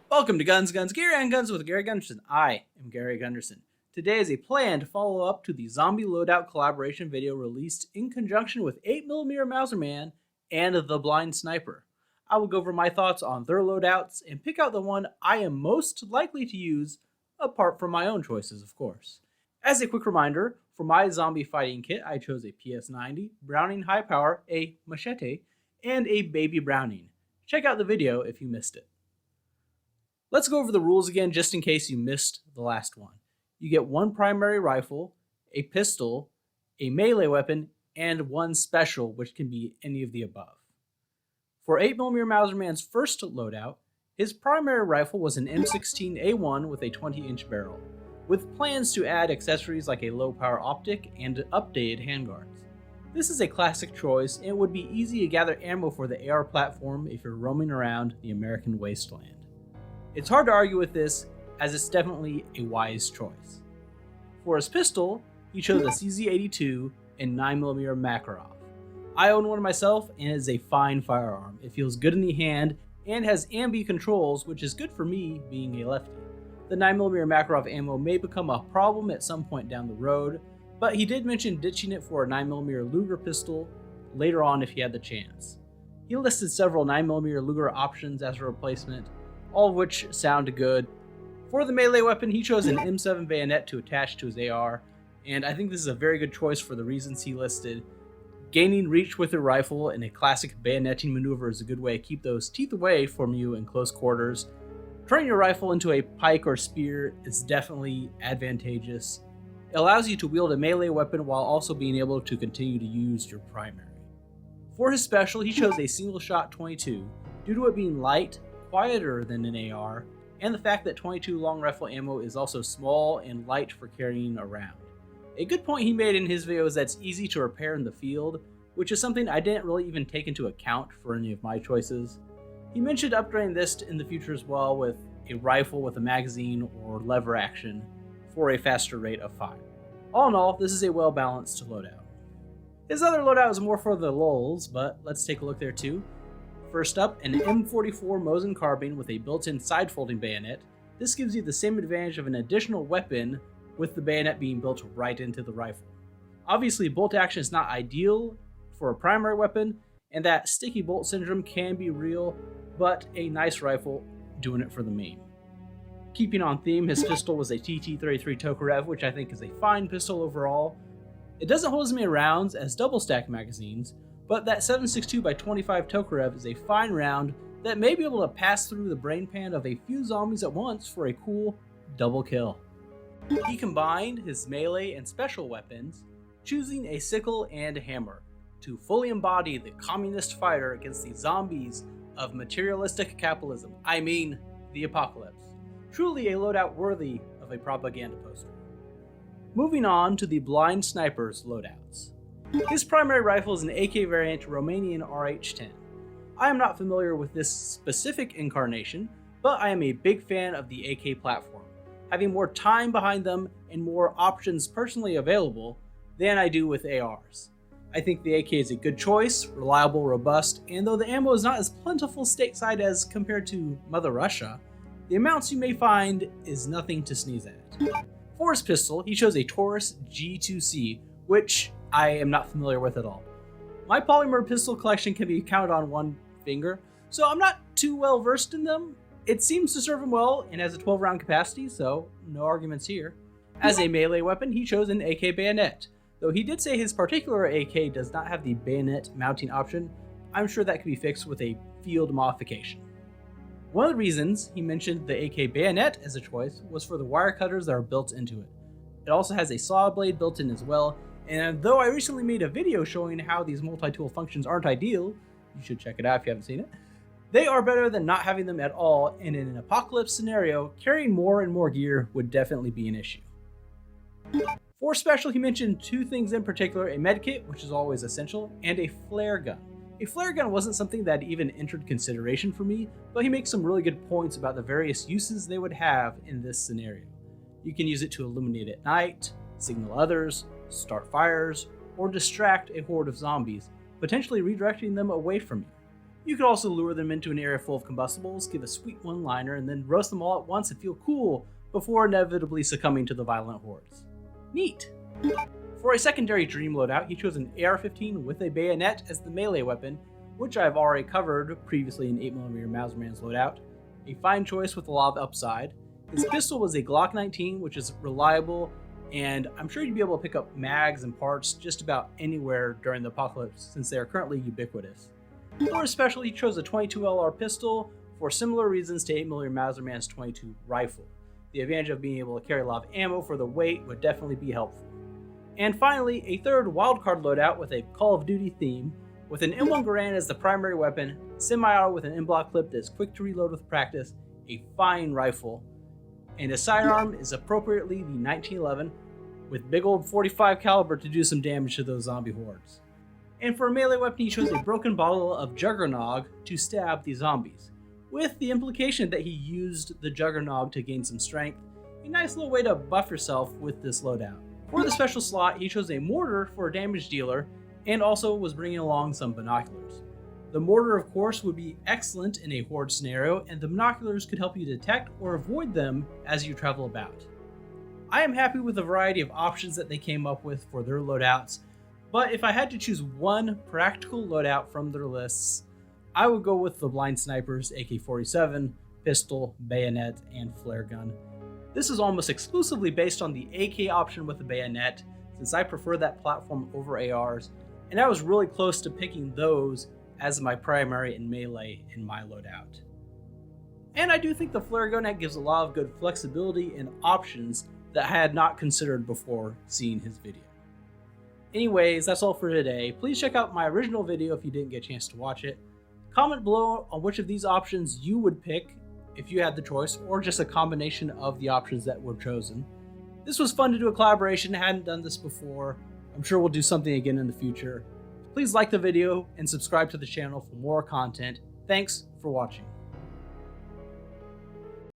Welcome to Guns, Geary, and Guns with Gary Gunderson. I am Gary Gunderson. Today is a planned follow-up to the Zombie Loadout collaboration video released in conjunction with 8mm Mauserman and The Blind Sniper. I will go over my thoughts on their loadouts and pick out the one I am most likely to use, apart from my own choices, of course. As a quick reminder, for my zombie fighting kit, I chose a PS90, Browning High Power, a machete, and a baby Browning. Check out the video if you missed it. Let's go over the rules again just in case you missed the last one. You get one primary rifle, a pistol, a melee weapon, and one special, which can be any of the above. For 8mm Mauserman's first loadout, his primary rifle was an M16A1 with a 20-inch barrel, with plans to add accessories like a low-power optic and updated handguards. This is a classic choice, and it would be easy to gather ammo for the AR platform if you're roaming around the American wasteland. It's hard to argue with this, as it's definitely a wise choice. For his pistol, he chose a CZ82 and 9mm Makarov. I own one myself, and it is a fine firearm. It feels good in the hand and has ambi controls, which is good for me being a lefty. The 9mm Makarov ammo may become a problem at some point down the road, but he did mention ditching it for a 9mm Luger pistol later on if he had the chance. He listed several 9mm Luger options as a replacement, all of which sound good. For the melee weapon, he chose an M7 Bayonet to attach to his AR, and I think this is a very good choice for the reasons he listed. Gaining reach with your rifle in a classic bayoneting maneuver is a good way to keep those teeth away from you in close quarters. Turning your rifle into a pike or spear is definitely advantageous. It allows you to wield a melee weapon while also being able to continue to use your primary. For his special, he chose a single-shot 22, due to it being light, quieter than an AR, and the fact that 22 long rifle ammo is also small and light for carrying around. A good point he made in his video is that it's easy to repair in the field, which is something I didn't really even take into account for any of my choices. He mentioned upgrading this in the future as well with a rifle with a magazine or lever action for a faster rate of fire. All in all, this is a well-balanced loadout. His other loadout is more for the lulz, but let's take a look there too. First up, an M44 Mosin carbine with a built-in side-folding bayonet. This gives you the same advantage of an additional weapon with the bayonet being built right into the rifle. Obviously, bolt action is not ideal for a primary weapon, and that sticky bolt syndrome can be real, but a nice rifle doing it for the main. Keeping on theme, his pistol was a TT-33 Tokarev, which I think is a fine pistol overall. It doesn't hold as many rounds as double-stack magazines, but that 7.62x25 Tokarev is a fine round that may be able to pass through the brain pan of a few zombies at once for a cool double kill. He combined his melee and special weapons, choosing a sickle and a hammer, to fully embody the communist fighter against the zombies of materialistic capitalism. I mean, the apocalypse. Truly a loadout worthy of a propaganda poster. Moving on to the Blind Sniper's loadouts. His primary rifle is an AK variant Romanian RH-10. I am not familiar with this specific incarnation, but I am a big fan of the AK platform, having more time behind them and more options personally available than I do with ARs. I think the AK is a good choice, reliable, robust, and though the ammo is not as plentiful stateside as compared to Mother Russia, the amounts you may find is nothing to sneeze at. For his pistol, he chose a Taurus G2C, which I am not familiar with at all. My polymer pistol collection can be counted on one finger, so I'm not too well versed in them. It seems to serve him well and has a 12-round capacity, so no arguments here. As a melee weapon, he chose an AK bayonet. Though he did say his particular AK does not have the bayonet mounting option, I'm sure that can be fixed with a field modification. One of the reasons he mentioned the AK bayonet as a choice was for the wire cutters that are built into it. It also has a saw blade built in as well, and though I recently made a video showing how these multi-tool functions aren't ideal, you should check it out if you haven't seen it, they are better than not having them at all, and in an apocalypse scenario, carrying more and more gear would definitely be an issue. For special, he mentioned two things in particular, a medkit, which is always essential, and a flare gun. A flare gun wasn't something that even entered consideration for me, but he makes some really good points about the various uses they would have in this scenario. You can use it to illuminate at night, signal others, start fires, or distract a horde of zombies, potentially redirecting them away from you. You could also lure them into an area full of combustibles, give a sweet one-liner, and then roast them all at once and feel cool before inevitably succumbing to the violent hordes. Neat! For a secondary dream loadout, he chose an AR-15 with a bayonet as the melee weapon, which I've already covered previously in 8mm Mauserman's loadout. A fine choice with a lot of upside. His pistol was a Glock 19, which is reliable, and I'm sure you'd be able to pick up mags and parts just about anywhere during the apocalypse since they are currently ubiquitous. For his special, he chose a 22 LR pistol for similar reasons to 8mm Mauserman's 22 rifle. The advantage of being able to carry a lot of ammo for the weight would definitely be helpful. And finally, a third wildcard loadout with a Call of Duty theme, with an M1 Garand as the primary weapon, semi-auto with an M-block clip that is quick to reload with practice, a fine rifle, and his sidearm is appropriately the 1911 with big old 45 caliber to do some damage to those zombie hordes. And for a melee weapon, he chose a broken bottle of Juggernog to stab the zombies, with the implication that he used the Juggernog to gain some strength, a nice little way to buff yourself with this loadout. For the special slot, he chose a mortar for a damage dealer, and also was bringing along some binoculars. The mortar, of course, would be excellent in a horde scenario, and the binoculars could help you detect or avoid them as you travel about. I am happy with the variety of options that they came up with for their loadouts, but if I had to choose one practical loadout from their lists, I would go with the blind snipers, AK-47, pistol, bayonet, and flare gun. This is almost exclusively based on the AK option with the bayonet, since I prefer that platform over ARs, and I was really close to picking those as my primary and melee in my loadout. And I do think the flare gun gives a lot of good flexibility and options that I had not considered before seeing his video. Anyways, that's all for today. Please check out my original video if you didn't get a chance to watch it. Comment below on which of these options you would pick if you had the choice, or just a combination of the options that were chosen. This was fun to do a collaboration, I hadn't done this before. I'm sure we'll do something again in the future. Please like the video and subscribe to the channel for more content. Thanks for watching.